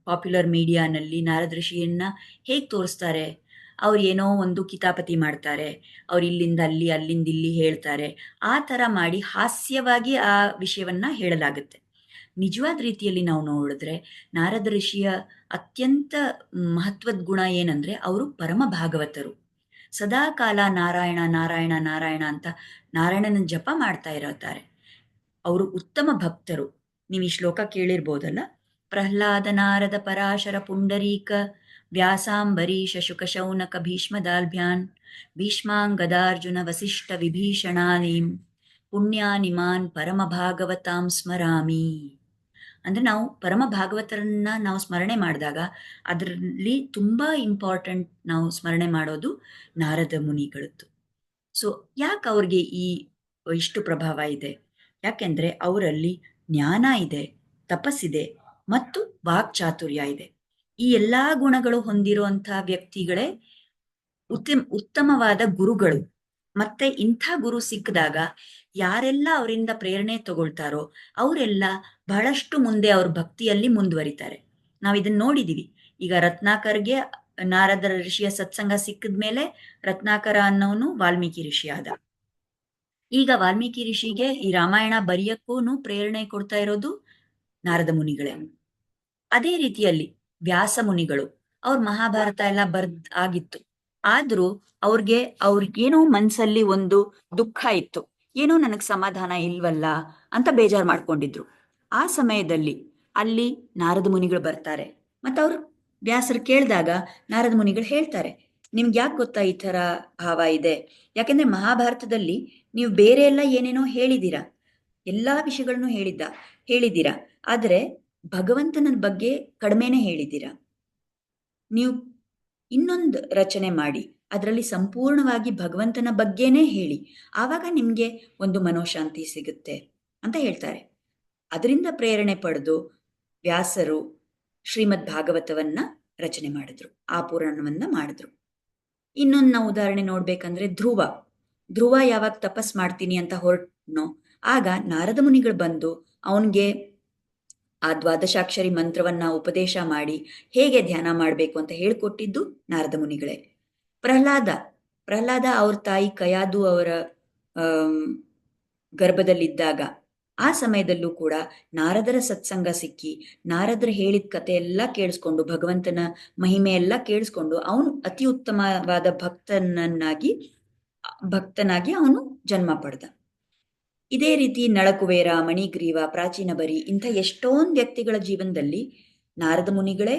ಪಾಪ್ಯುಲರ್ ಮೀಡಿಯಾನಲ್ಲಿ ನಾರದ ಋಷಿಯನ್ನ ಹೇಗ್ ತೋರಿಸ್ತಾರೆ, ಅವ್ರು ಏನೋ ಒಂದು ಕಿತಾಪತಿ ಮಾಡ್ತಾರೆ, ಅವ್ರು ಇಲ್ಲಿಂದ ಅಲ್ಲಿ ಅಲ್ಲಿಂದ ಇಲ್ಲಿ ಹೇಳ್ತಾರೆ, ಆ ತರ ಮಾಡಿ ಹಾಸ್ಯವಾಗಿ ಆ ವಿಷಯವನ್ನ ಹೇಳಲಾಗುತ್ತೆ. ನಿಜವಾದ ರೀತಿಯಲ್ಲಿ ನಾವು ನೋಡಿದ್ರೆ ನಾರದ ಋಷಿಯ ಅತ್ಯಂತ ಮಹತ್ವದ ಗುಣ ಏನಂದ್ರೆ ಅವರು ಪರಮ ಭಾಗವತರು. ಸದಾ ಕಾಲ ನಾರಾಯಣ ನಾರಾಯಣ ನಾರಾಯಣ ಅಂತ ನಾರಾಯಣನ ಜಪ ಮಾಡ್ತಾ ಇರುತ್ತಾರೆ. ಅವರು ಉತ್ತಮ ಭಕ್ತರು. ನೀವು ಈ ಶ್ಲೋಕ ಕೇಳಿರ್ಬೋದಲ್ಲ. ಪ್ರಹ್ಲಾದ ನಾರದ ಪರಾಶರ ಪುಂಡರೀಕ ವ್ಯಾಸಾಂಬರೀಷ ಶುಕ ಶೌನಕ ಭೀಷ್ಮದಾಲ್ಭ್ಯಾನ್ ಭೀಷ್ಮಾಂಗದಾರ್ಜುನ ವಸಿಷ್ಠ ವಿಭೀಷಣಾನೀಂ ಪುಣ್ಯಾನಿಮಾನ್ ಪರಮ ಭಾಗವತಾಂ ಸ್ಮರಾಮಿ. ಅಂದ್ರೆ ನಾವು ಪರಮ ಭಾಗವತರನ್ನ ನಾವು ಸ್ಮರಣೆ ಮಾಡಿದಾಗ ಅದರಲ್ಲಿ ತುಂಬಾ ಇಂಪಾರ್ಟೆಂಟ್ ನಾವು ಸ್ಮರಣೆ ಮಾಡೋದು ನಾರದ ಮುನಿಗಳದ್ದು. ಸೊ ಯಾಕೆ ಅವ್ರಿಗೆ ಇಷ್ಟು ಪ್ರಭಾವ ಇದೆ? ಯಾಕೆಂದ್ರೆ ಅವರಲ್ಲಿ ಜ್ಞಾನ ಇದೆ, ತಪಸ್ಸಿದೆ ಮತ್ತು ವಾಕ್ಚಾತುರ್ಯ ಇದೆ. ಈ ಎಲ್ಲಾ ಗುಣಗಳು ಹೊಂದಿರುವಂತಹ ವ್ಯಕ್ತಿಗಳೇ ಉತ್ತಮವಾದ ಗುರುಗಳು. ಮತ್ತೆ ಇಂಥ ಗುರು ಸಿಕ್ಕಿದಾಗ ಯಾರೆಲ್ಲ ಅವರಿಂದ ಪ್ರೇರಣೆ ತಗೊಳ್ತಾರೋ ಅವರೆಲ್ಲ ಬಹಳಷ್ಟು ಮುಂದೆ ಅವ್ರ ಭಕ್ತಿಯಲ್ಲಿ ಮುಂದುವರಿತಾರೆ. ನಾವು ಇದನ್ನ ನೋಡಿದೀವಿ. ಈಗ ರತ್ನಾಕರ್ಗೆ ನಾರದ ಋಷಿಯ ಸತ್ಸಂಗ ಸಿಕ್ಕಿದ್ಮೇಲೆ ರತ್ನಾಕರ ಅನ್ನೋನು ವಾಲ್ಮೀಕಿ ಋಷಿ ಆದ. ಈಗ ವಾಲ್ಮೀಕಿ ಋಷಿಗೆ ಈ ರಾಮಾಯಣ ಬರೆಯಕ್ಕೂನು ಪ್ರೇರಣೆ ಕೊಡ್ತಾ ಇರೋದು ನಾರದ ಮುನಿಗಳೇ. ಅದೇ ರೀತಿಯಲ್ಲಿ ವ್ಯಾಸ ಮುನಿಗಳು, ಅವ್ರ ಮಹಾಭಾರತ ಎಲ್ಲ ಆಗಿತ್ತು. ಆದ್ರೂ ಅವ್ರಿಗೇನೋ ಮನ್ಸಲ್ಲಿ ಒಂದು ದುಃಖ ಇತ್ತು, ಏನೋ ನನಗ್ ಸಮಾಧಾನ ಇಲ್ವಲ್ಲ ಅಂತ ಬೇಜಾರ್ ಮಾಡ್ಕೊಂಡಿದ್ರು. ಆ ಸಮಯದಲ್ಲಿ ಅಲ್ಲಿ ನಾರದ ಮುನಿಗಳು ಬರ್ತಾರೆ. ಅವ್ರು ವ್ಯಾಸರು ಕೇಳಿದಾಗ ನಾರದ ಮುನಿಗಳು ಹೇಳ್ತಾರೆ, ನಿಮ್ಗೆ ಯಾಕೆ ಗೊತ್ತಾ ಈ ತರ ಭಾವ ಇದೆ? ಯಾಕೆಂದ್ರೆ ಮಹಾಭಾರತದಲ್ಲಿ ನೀವು ಬೇರೆ ಎಲ್ಲ ಏನೇನೋ ಹೇಳಿದೀರಾ, ಎಲ್ಲಾ ವಿಷಯಗಳನ್ನು ಹೇಳಿದ್ದೀರಾ, ಆದ್ರೆ ಭಗವಂತನ ಬಗ್ಗೆ ಕಡಿಮೆನೆ ಹೇಳಿದ್ದೀರಾ. ನೀವು ಇನ್ನೊಂದು ರಚನೆ ಮಾಡಿ ಅದರಲ್ಲಿ ಸಂಪೂರ್ಣವಾಗಿ ಭಗವಂತನ ಬಗ್ಗೆನೇ ಹೇಳಿ, ಆವಾಗ ನಿಮ್ಗೆ ಒಂದು ಮನೋಶಾಂತಿ ಸಿಗುತ್ತೆ ಅಂತ ಹೇಳ್ತಾರೆ. ಅದರಿಂದ ಪ್ರೇರಣೆ ಪಡೆದು ವ್ಯಾಸರು ಶ್ರೀಮದ್ ಭಾಗವತವನ್ನ ರಚನೆ ಮಾಡಿದ್ರು, ಆ ಪುರಾಣವನ್ನ ಮಾಡಿದ್ರು. ಇನ್ನೊಂದು ನಾವು ಉದಾಹರಣೆ ನೋಡ್ಬೇಕಂದ್ರೆ ಧ್ರುವ ಯಾವಾಗ ತಪಸ್ ಮಾಡ್ತೀನಿ ಅಂತ ಹೊರಟ್ನೋ ಆಗ ನಾರದ ಮುನಿಗಳು ಬಂದು ಅವನ್ಗೆ ಆ ದ್ವಾದಶಾಕ್ಷರಿ ಮಂತ್ರವನ್ನ ಉಪದೇಶ ಮಾಡಿ ಹೇಗೆ ಧ್ಯಾನ ಮಾಡಬೇಕು ಅಂತ ಹೇಳ್ಕೊಟ್ಟಿದ್ದು ನಾರದ ಮುನಿಗಳೇ. ಪ್ರಹ್ಲಾದ ಅವ್ರ ತಾಯಿ ಕಯಾದು ಅವರ ಗರ್ಭದಲ್ಲಿದ್ದಾಗ ಆ ಸಮಯದಲ್ಲೂ ಕೂಡ ನಾರದರ ಸತ್ಸಂಗ ಸಿಕ್ಕಿ ನಾರದರು ಹೇಳಿದ ಕತೆ ಎಲ್ಲ ಕೇಳಿಸ್ಕೊಂಡು ಭಗವಂತನ ಮಹಿಮೆ ಎಲ್ಲ ಕೇಳಿಸ್ಕೊಂಡು ಅವನು ಅತಿ ಉತ್ತಮವಾದ ಭಕ್ತನಾಗಿ ಅವನು ಜನ್ಮ ಪಡೆದ. ಇದೇ ರೀತಿ ನಳಕುಬೇರ, ಮಣಿಗ್ರೀವ, ಪ್ರಾಚೀನ ಬರಿ ಇಂಥ ಎಷ್ಟೊಂದು ವ್ಯಕ್ತಿಗಳ ಜೀವನದಲ್ಲಿ ನಾರದ ಮುನಿಗಳೇ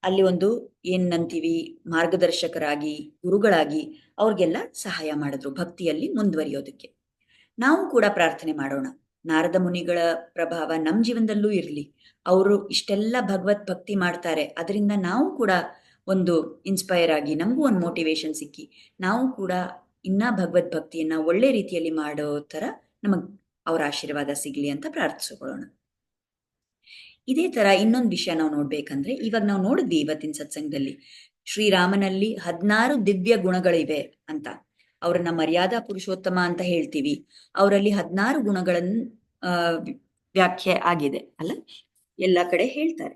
ಅಲ್ಲಿ ಒಂದು ಏನಂತೀವಿ ಮಾರ್ಗದರ್ಶಕರಾಗಿ ಗುರುಗಳಾಗಿ ಅವ್ರಿಗೆಲ್ಲ ಸಹಾಯ ಮಾಡಿದ್ರು ಭಕ್ತಿಯಲ್ಲಿ ಮುಂದುವರಿಯೋದಕ್ಕೆ. ನಾವು ಕೂಡ ಪ್ರಾರ್ಥನೆ ಮಾಡೋಣ, ನಾರದ ಮುನಿಗಳ ಪ್ರಭಾವ ನಮ್ಮ ಜೀವನದಲ್ಲೂ ಇರಲಿ. ಅವರು ಇಷ್ಟೆಲ್ಲ ಭಗವತ್ ಭಕ್ತಿ ಮಾಡ್ತಾರೆ, ಅದರಿಂದ ನಾವು ಕೂಡ ಒಂದು ಇನ್ಸ್ಪೈರ್ ಆಗಿ ನಮಗೂ ಒಂದು ಮೋಟಿವೇಶನ್ ಸಿಕ್ಕಿ ನಾವು ಕೂಡ ಇನ್ನ ಭಗವದ್ ಭಕ್ತಿಯನ್ನ ಒಳ್ಳೆ ರೀತಿಯಲ್ಲಿ ಮಾಡೋ ತರ ನಮಗ್ ಅವರ ಆಶೀರ್ವಾದ ಸಿಗ್ಲಿ ಅಂತ ಪ್ರಾರ್ಥಿಸ್ಕೊಳ್ಳೋಣ. ಇದೇ ತರ ಇನ್ನೊಂದು ವಿಷಯ ನಾವು ನೋಡ್ಬೇಕಂದ್ರೆ, ಇವಾಗ ನಾವು ನೋಡಿದ್ವಿ ಇವತ್ತಿನ ಸತ್ಸಂಗದಲ್ಲಿ ಶ್ರೀರಾಮನಲ್ಲಿ 16 ದಿವ್ಯ ಗುಣಗಳಿವೆ ಅಂತ. ಅವ್ರನ್ನ ಮರ್ಯಾದಾ ಪುರುಷೋತ್ತಮ ಅಂತ ಹೇಳ್ತೀವಿ. ಅವರಲ್ಲಿ 16 ಗುಣಗಳನ್ನ ವ್ಯಾಖ್ಯೆ ಆಗಿದೆ ಅಲ್ಲ, ಎಲ್ಲ ಕಡೆ ಹೇಳ್ತಾರೆ.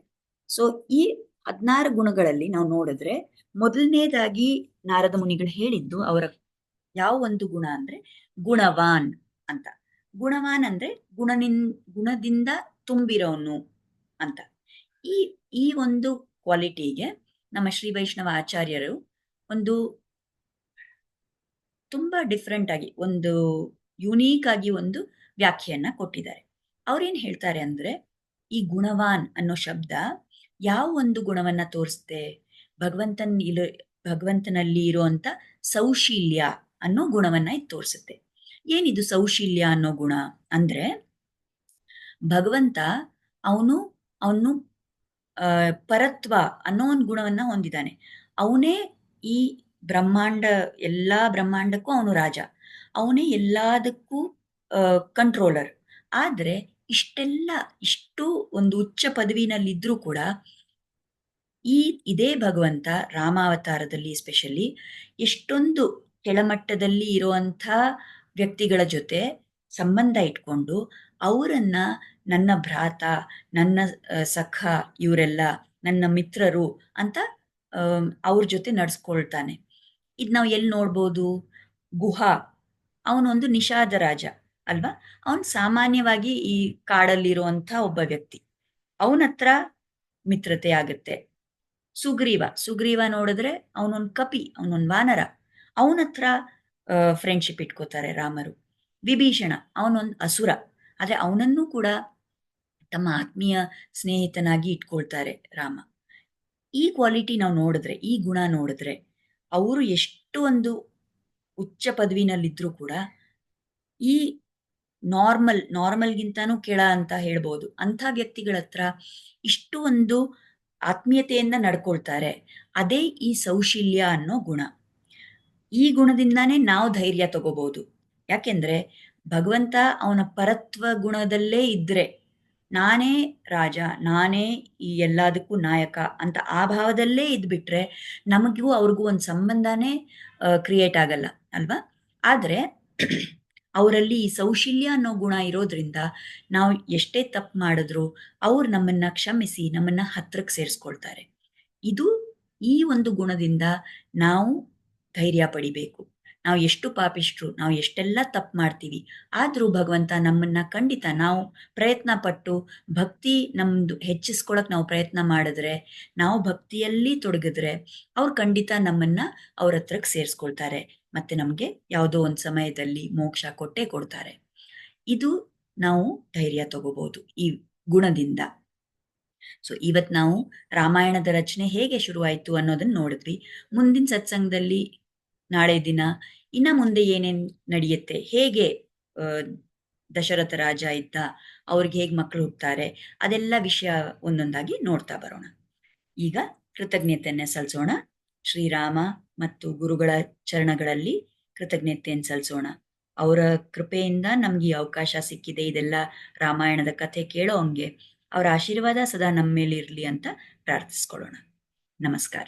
ಸೊ ಈ 16 ಗುಣಗಳಲ್ಲಿ ನಾವು ನೋಡಿದ್ರೆ ಮೊದಲನೇದಾಗಿ ನಾರದ ಮುನಿಗಳು ಹೇಳಿದ್ದು ಅವರ ಯಾವ ಒಂದು ಗುಣ ಅಂದ್ರೆ ಗುಣವಾನ್ ಅಂತ. ಗುಣವಾನ್ ಅಂದ್ರೆ ಗುಣದಿಂದ ತುಂಬಿರೋನು ಅಂತ. ಈ ಒಂದು ಕ್ವಾಲಿಟಿಗೆ ನಮ್ಮ ಶ್ರೀ ವೈಷ್ಣವ ಆಚಾರ್ಯರು ಒಂದು ತುಂಬಾ ಡಿಫ್ರೆಂಟ್ ಆಗಿ ಒಂದು ಯುನೀಕ್ ಆಗಿ ಒಂದು ವ್ಯಾಖ್ಯೆಯನ್ನ ಕೊಟ್ಟಿದ್ದಾರೆ. ಅವ್ರೇನ್ ಹೇಳ್ತಾರೆ ಅಂದ್ರೆ, ಈ ಗುಣವಾನ್ ಅನ್ನೋ ಶಬ್ದ ಯಾವ ಒಂದು ಗುಣವನ್ನ ತೋರಿಸುತ್ತೆ? ಭಗವಂತನಲ್ಲಿ ಇರುವಂತ ಸೌಶೀಲ್ಯ ಅನ್ನೋ ಗುಣವನ್ನ ಇದು ತೋರಿಸುತ್ತೆ. ಏನಿದು ಸೌಶೀಲ್ಯ ಅನ್ನೋ ಗುಣ ಅಂದ್ರೆ, ಭಗವಂತ ಅವನು ಅವನು ಪರತ್ವ ಅನ್ನೋ ಒಂದು ಗುಣವನ್ನ ಹೊಂದಿದ್ದಾನೆ. ಅವನೇ ಈ ಬ್ರಹ್ಮಾಂಡ, ಎಲ್ಲಾ ಬ್ರಹ್ಮಾಂಡಕ್ಕೂ ಅವನು ರಾಜ. ಅವನೇ ಎಲ್ಲದಕ್ಕೂ ಕಂಟ್ರೋಲರ್. ಆದ್ರೆ ಇಷ್ಟು ಒಂದು ಉಚ್ಚ ಪದವಿನಲ್ಲಿದ್ರೂ ಕೂಡ ಇದೇ ಭಗವಂತ ರಾಮಾವತಾರದಲ್ಲಿ ಎಸ್ಪೆಷಲಿ ಎಷ್ಟೊಂದು ಕೆಳಮಟ್ಟದಲ್ಲಿ ಇರುವಂಥ ವ್ಯಕ್ತಿಗಳ ಜೊತೆ ಸಂಬಂಧ ಇಟ್ಕೊಂಡು ಅವರನ್ನ ನನ್ನ ಭ್ರಾತ, ನನ್ನ ಸಖ, ಇವರೆಲ್ಲ ನನ್ನ ಮಿತ್ರರು ಅಂತ ಅವ್ರ ಜೊತೆ ನಡೆಸ್ಕೊಳ್ತಾನೆ. ಇದು ನಾವು ಎಲ್ಲಿ ನೋಡ್ಬೋದು? ಗುಹಾ, ಅವನೊಂದು ನಿಷಾದ ರಾಜ ಅಲ್ವಾ? ಅವನು ಸಾಮಾನ್ಯವಾಗಿ ಈ ಕಾಡಲ್ಲಿರುವಂಥ ಒಬ್ಬ ವ್ಯಕ್ತಿ. ಅವನತ್ರ ಮಿತ್ರತೆ ಆಗುತ್ತೆ. ಸುಗ್ರೀವ ನೋಡಿದ್ರೆ ಅವನೊಂದು ಕಪಿ, ಅವನೊಂದು ವಾನರ, ಅವನತ್ರ ಫ್ರೆಂಡ್ಶಿಪ್ ಇಟ್ಕೋತಾರೆ ರಾಮರು. ವಿಭೀಷಣ ಅವನೊಂದು ಅಸುರ, ಆದ್ರೆ ಅವನನ್ನು ಕೂಡ ತಮ್ಮ ಆತ್ಮೀಯ ಸ್ನೇಹಿತನಾಗಿ ಇಟ್ಕೊಳ್ತಾರೆ ರಾಮ. ಈ ಕ್ವಾಲಿಟಿ ನಾವು ನೋಡಿದ್ರೆ, ಈ ಗುಣ ನೋಡಿದ್ರೆ, ಅವರು ಎಷ್ಟು ಒಂದು ಉಚ್ಚ ಪದವಿನಲ್ಲಿದ್ರೂ ಕೂಡ ಈ ನಾರ್ಮಲ್ಗಿಂತಾನೂ ಕೆಳ ಅಂತ ಹೇಳ್ಬೋದು ಅಂಥ ವ್ಯಕ್ತಿಗಳ ಹತ್ರ ಇಷ್ಟು ಒಂದು ಆತ್ಮೀಯತೆಯಿಂದ ನಡ್ಕೊಳ್ತಾರೆ. ಅದೇ ಈ ಸೌಶೀಲ್ಯ ಅನ್ನೋ ಗುಣ. ಈ ಗುಣದಿಂದಾನೇ ನಾವು ಧೈರ್ಯ ತಗೋಬಹುದು. ಯಾಕೆಂದ್ರೆ ಭಗವಂತ ಅವನ ಪರತ್ವ ಗುಣದಲ್ಲೇ ಇದ್ರೆ, ನಾನೇ ರಾಜ, ನಾನೇ ಈ ಎಲ್ಲದಕ್ಕೂ ನಾಯಕ ಅಂತ ಆ ಭಾವದಲ್ಲೇ ಇದ್ಬಿಟ್ರೆ ನಮಗೂ ಅವ್ರಿಗೂ ಒಂದು ಸಂಬಂಧನೇ ಕ್ರಿಯೇಟ್ ಆಗಲ್ಲ ಅಲ್ವಾ? ಆದ್ರೆ ಅವರಲ್ಲಿ ಈ ಸೌಶೀಲ್ಯ ಅನ್ನೋ ಗುಣ ಇರೋದ್ರಿಂದ ನಾವು ಎಷ್ಟೇ ತಪ್ಪು ಮಾಡಿದ್ರು ಅವ್ರು ನಮ್ಮನ್ನ ಕ್ಷಮಿಸಿ ನಮ್ಮನ್ನ ಹತ್ರಕ್ಕೆ ಸೇರಿಸ್ಕೊಳ್ತಾರೆ. ಈ ಒಂದು ಗುಣದಿಂದ ನಾವು ಧೈರ್ಯ ಪಡಿಬೇಕು. ನಾವು ಎಷ್ಟು ಪಾಪಿಷ್ಟ್ರು, ನಾವು ಎಷ್ಟೆಲ್ಲ ತಪ್ಪು ಮಾಡ್ತೀವಿ, ಆದ್ರೂ ಭಗವಂತ ನಮ್ಮನ್ನ ಖಂಡಿತ ನಾವು ಪ್ರಯತ್ನ ಪಟ್ಟು ಭಕ್ತಿ ನಮ್ದು ಹೆಚ್ಚಿಸ್ಕೊಳಕ್ ನಾವು ಪ್ರಯತ್ನ ಮಾಡಿದ್ರೆ, ನಾವು ಭಕ್ತಿಯಲ್ಲಿ ತೊಡಗಿದ್ರೆ ಅವ್ರು ಖಂಡಿತ ನಮ್ಮನ್ನ ಅವ್ರ ಹತ್ರಕ್ಕೆ ಸೇರಿಸ್ಕೊಳ್ತಾರೆ. ಮತ್ತೆ ನಮ್ಗೆ ಯಾವುದೋ ಒಂದು ಸಮಯದಲ್ಲಿ ಮೋಕ್ಷ ಕೊಟ್ಟೇ ಕೊಡ್ತಾರೆ. ಇದು ನಾವು ಧೈರ್ಯ ತಗೋಬಹುದು ಈ ಗುಣದಿಂದ. ಸೊ ಇವತ್ ನಾವು ರಾಮಾಯಣದ ರಚನೆ ಹೇಗೆ ಶುರುವಾಯಿತು ಅನ್ನೋದನ್ನ ನೋಡಿದ್ವಿ. ಮುಂದಿನ ಸತ್ಸಂಗದಲ್ಲಿ ನಾಳೆ ದಿನ ಇನ್ನ ಮುಂದೆ ಏನೇನ್ ನಡೆಯುತ್ತೆ, ಹೇಗೆ ದಶರಥ ರಾಜ ಇದ್ದ, ಅವ್ರಿಗೆ ಹೇಗೆ ಮಕ್ಕಳು ಹುಟ್ಟುತ್ತಾರೆ, ಅದೆಲ್ಲ ವಿಷಯ ಒಂದೊಂದಾಗಿ ನೋಡ್ತಾ ಬರೋಣ. ಈಗ ಕೃತಜ್ಞತೆಯನ್ನ ಸಲ್ಲಿಸೋಣ. ಶ್ರೀರಾಮ ಮತ್ತು ಗುರುಗಳ ಚರಣಗಳಲ್ಲಿ ಕೃತಜ್ಞತೆಯನ್ನು ಸಲ್ಲಿಸೋಣ. ಅವರ ಕೃಪೆಯಿಂದ ನಮ್ಗೆ ಈ ಅವಕಾಶ ಸಿಕ್ಕಿದೆ ಇದೆಲ್ಲ ರಾಮಾಯಣದ ಕಥೆ ಕೇಳೋ ಹಂಗೆ. ಅವರ ಆಶೀರ್ವಾದ ಸದಾ ನಮ್ಮ ಮೇಲೆ ಇರಲಿ ಅಂತ ಪ್ರಾರ್ಥಿಸ್ಕೊಳ್ಳೋಣ. ನಮಸ್ಕಾರ.